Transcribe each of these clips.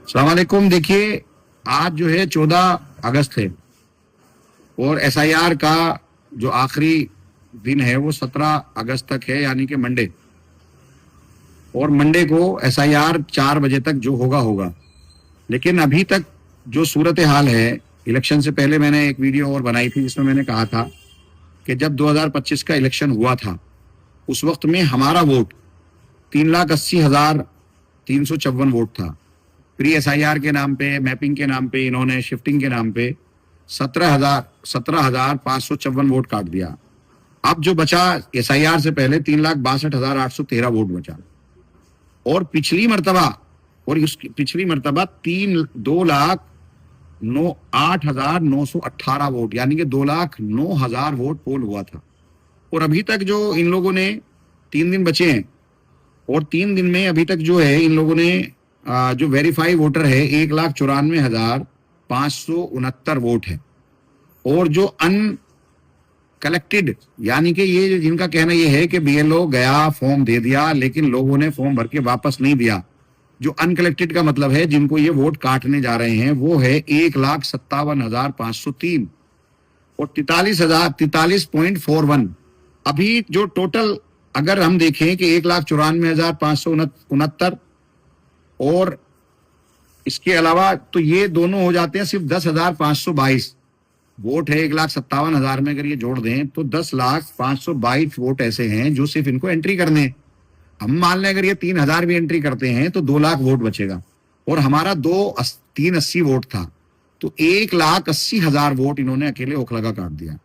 अस्सलाम वालेकुम। देखिए, आज जो है 14 अगस्त है और एसआईआर का जो आखिरी दिन है वो 17 अगस्त तक है, यानी कि मंडे। और मंडे को एसआईआर 4 बजे तक जो होगा होगा। लेकिन अभी तक जो सूरत हाल है, इलेक्शन से पहले मैंने एक वीडियो और बनाई थी जिसमें मैंने कहा था कि जब 2025 का इलेक्शन हुआ था उस वक्त में हमारा वोट 3,80,354 वोट था। प्री एसआईआर के नाम पे, मैपिंग के नाम पे, इन्होंने शिफ्टिंग के नाम पे 17,554 वोट काट दिया। अब जो बचा एसआईआर से पहले 3,62,813 वोट बचा। और पिछली मर्तबा उसकी पिछली मर्तबा 2,08,918 वोट, यानी कि 2,09,000 वोट पोल हुआ था। और अभी तक जो इन लोगों ने 3 दिन बचे हैं और 3 दिन में अभी तक जो है इन लोगों ने जो वेरीफाई वोटर है 1,94,569 वोट है। और जो अन कलेक्टेड, यानी कि ये जिनका कहना ये है कि बीएलओ गया फॉर्म दे दिया लेकिन लोगों ने फॉर्म भर के वापस नहीं दिया, जो अनकलेक्टेड का मतलब है जिनको ये वोट काटने जा रहे हैं, वो है 1,57,503 और 43,43.41। अभी जो टोटल अगर हम देखें कि 1,94,569 और इसके अलावा तो ये दोनों हो जाते हैं सिर्फ 10,522 वोट है। 1,57,000 में अगर ये जोड़ दें तो 10,522 वोट ऐसे हैं जो सिर्फ इनको एंट्री करने हैं। हम मान लें अगर ये 3,000 भी एंट्री करते हैं तो 2 लाख वोट बचेगा और हमारा 380 वोट था, तो 1,80,000 वोट इन्होंने अकेले ओखला का काट दिया।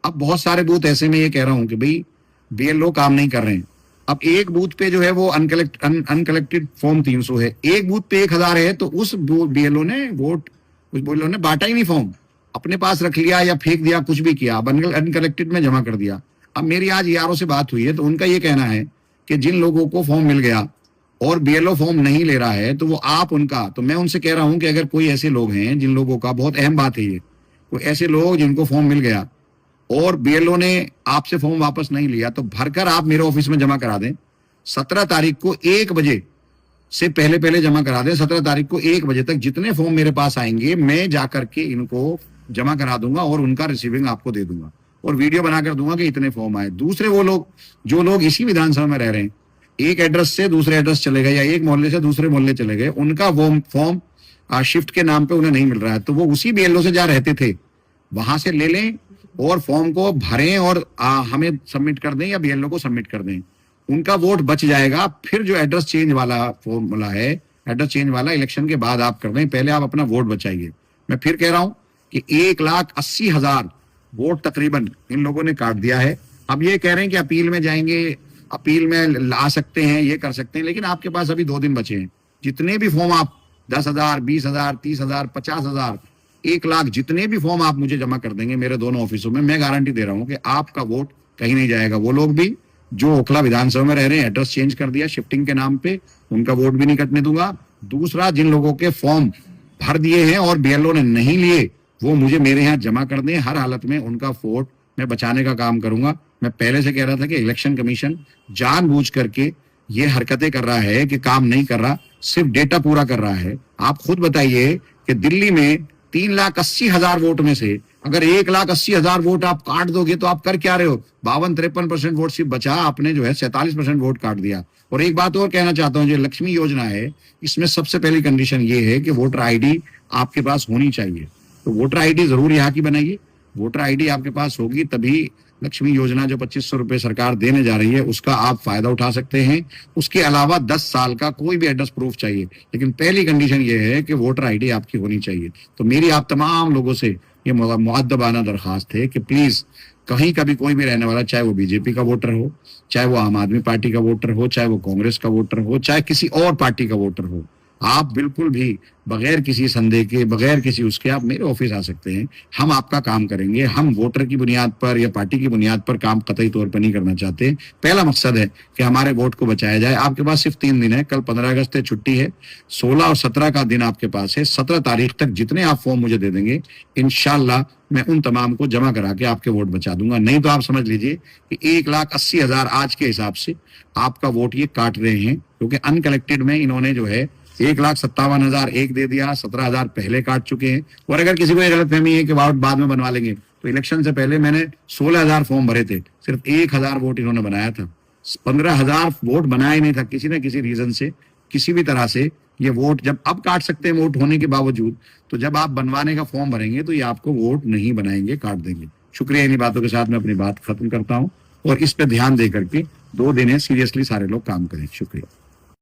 अब बहुत सारे बूथ ऐसे में ये कह रहा हूं कि भाई बीएलओ काम नहीं कर रहे हैं। अब एक बूथ पे जो है वो अनकलेक्टेड फॉर्म 300 है, एक बूथ पे 1,000 है, तो उस बीएलओ ने बांटा ही नहीं फॉर्म, अपने पास रख लिया या फेंक दिया, कुछ भी किया, अनकलेक्टेड में जमा कर दिया। अब मेरी आज यारों से बात हुई है तो उनका ये कहना है कि जिन लोगों को फॉर्म मिल गया और बीएलओ फॉर्म नहीं ले रहा है तो वो आप उनका, तो मैं उनसे कह रहा हूं कि अगर कोई ऐसे लोग हैं जिन लोगों का, बहुत अहम बात है ये, कोई ऐसे लोग जिनको फॉर्म मिल गया और बीएलओ ने आपसे फॉर्म वापस नहीं लिया तो भरकर आप मेरे ऑफिस में जमा करा दें। 17 तारीख को 1 बजे से पहले जमा करा दें। 17 तारीख को 1 बजे तक जितने फॉर्म मेरे पास आएंगे मैं जाकर के इनको जमा करा दूंगा और उनका रिसीविंग आपको दे दूंगा और वीडियो बनाकर दूंगा कि इतने फॉर्म आए। दूसरे वो लोग जो लोग इसी विधानसभा में रह रहे हैं, एक एड्रेस से दूसरे एड्रेस चले गए या एक मोहल्ले से दूसरे मोहल्ले चले गए, उनका वो फॉर्म शिफ्ट के नाम पे उन्हें नहीं मिल रहा है, तो वो उसी बीएलओ से जहाँ रहते थे वहां से ले लें और फॉर्म को भरें और हमें सबमिट कर दें या बीएलओ को सबमिट कर दें। उनका वोट बच जाएगा। फिर जो एड्रेस चेंज वाला फॉर्मूला है, एड्रेस चेंज वाला इलेक्शन के बाद आप कर दें, पहले आप अपना वोट बचाइए। मैं फिर कह रहा हूं कि 1,80,000 वोट तकरीबन इन लोगों ने काट दिया है। अब ये कह रहे हैं कि अपील में जाएंगे, अपील में ला सकते हैं, ये कर सकते हैं, लेकिन आपके पास अभी 2 दिन बचे हैं। जितने भी फॉर्म आप 10,000, 20,000, 30,000, 50,000, 1,00,000 जितने भी फॉर्म आप मुझे जमा कर देंगे मेरे दोनों ऑफिसों में, मैं गारंटी दे रहा हूं कि आपका वोट कहीं नहीं जाएगा। वो लोग भी जो ओखला विधानसभा में रह रहे हैं, एड्रेस चेंज कर दिया शिफ्टिंग के नाम पे, उनका वोट भी नहीं कटने दूंगा। दूसरा, जिन लोगों के फॉर्म भर दिए हैं और बीएलओ ने नहीं लिए, वो मुझे मेरे यहाँ जमा कर दें। हर हालत में उनका वोट मैं बचाने का काम करूंगा। मैं पहले से कह रहा था कि इलेक्शन कमीशन जानबूझ करके ये हरकतें कर रहा है कि काम नहीं कर रहा, सिर्फ डेटा पूरा कर रहा है। आप खुद बताइए कि दिल्ली में 3,80,000 वोट में से अगर 1,80,000 वोट आप काट दोगे तो आप कर क्या रहे हो? 52-53% वोट सिर्फ बचा, आपने जो है 47% वोट काट दिया। और एक बात और कहना चाहता हूं, जो लक्ष्मी योजना है इसमें सबसे पहली कंडीशन ये है कि वोटर आईडी आपके पास होनी चाहिए। तो वोटर आईडी जरूर यहाँ की बनाइए। वोटर आईडी आपके पास होगी तभी लक्ष्मी योजना जो 2,500 रुपए सरकार देने जा रही है उसका आप फायदा उठा सकते हैं। उसके अलावा 10 साल का कोई भी एड्रेस प्रूफ चाहिए, लेकिन पहली कंडीशन ये है कि वोटर आईडी आपकी होनी चाहिए। तो मेरी आप तमाम लोगों से ये मुअद्दबाना दरखास्त है कि प्लीज कहीं का भी कोई भी रहने वाला, चाहे वो बीजेपी का वोटर हो, चाहे वो आम आदमी पार्टी का वोटर हो, चाहे वो कांग्रेस का वोटर हो, चाहे किसी और पार्टी का वोटर हो, आप बिल्कुल भी बगैर किसी संदेह के, बगैर किसी उसके आप मेरे ऑफिस आ सकते हैं। हम आपका काम करेंगे। हम वोटर की बुनियाद पर या पार्टी की बुनियाद पर काम कतई तौर पर नहीं करना चाहते। पहला मकसद है कि हमारे वोट को बचाया जाए। आपके पास सिर्फ 3 दिन है, कल 15 अगस्त है, छुट्टी है, 16 और 17 का दिन आपके पास है। 17 तारीख तक जितने आप फॉर्म मुझे दे देंगे इंशाल्लाह मैं उन तमाम को जमा करा के आपके वोट बचा दूंगा। नहीं तो आप समझ लीजिए कि 1,80,000 आज के हिसाब से आपका वोट ये काट रहे हैं, क्योंकि अनकलेक्टेड में इन्होंने जो है 1,57,000 एक दे दिया, 17,000 पहले काट चुके हैं। और अगर किसी को ये गलतफहमी है कि वोट बाद में बनवा लेंगे, तो इलेक्शन से पहले मैंने 16,000 फॉर्म भरे थे, सिर्फ 1,000 वोट इन्होंने बनाया था। 15,000 वोट बनाया ही नहीं था किसी न किसी रीजन से, किसी भी तरह से। ये वोट जब अब काट सकते हैं वोट होने के बावजूद, तो जब आप बनवाने का फॉर्म भरेंगे तो ये आपको वोट नहीं बनाएंगे, काट देंगे। शुक्रिया। इन्हीं बातों के साथ मैं अपनी बात खत्म करता हूं और इस पे ध्यान दे करके 2 दिन है, सीरियसली सारे लोग काम करें। शुक्रिया।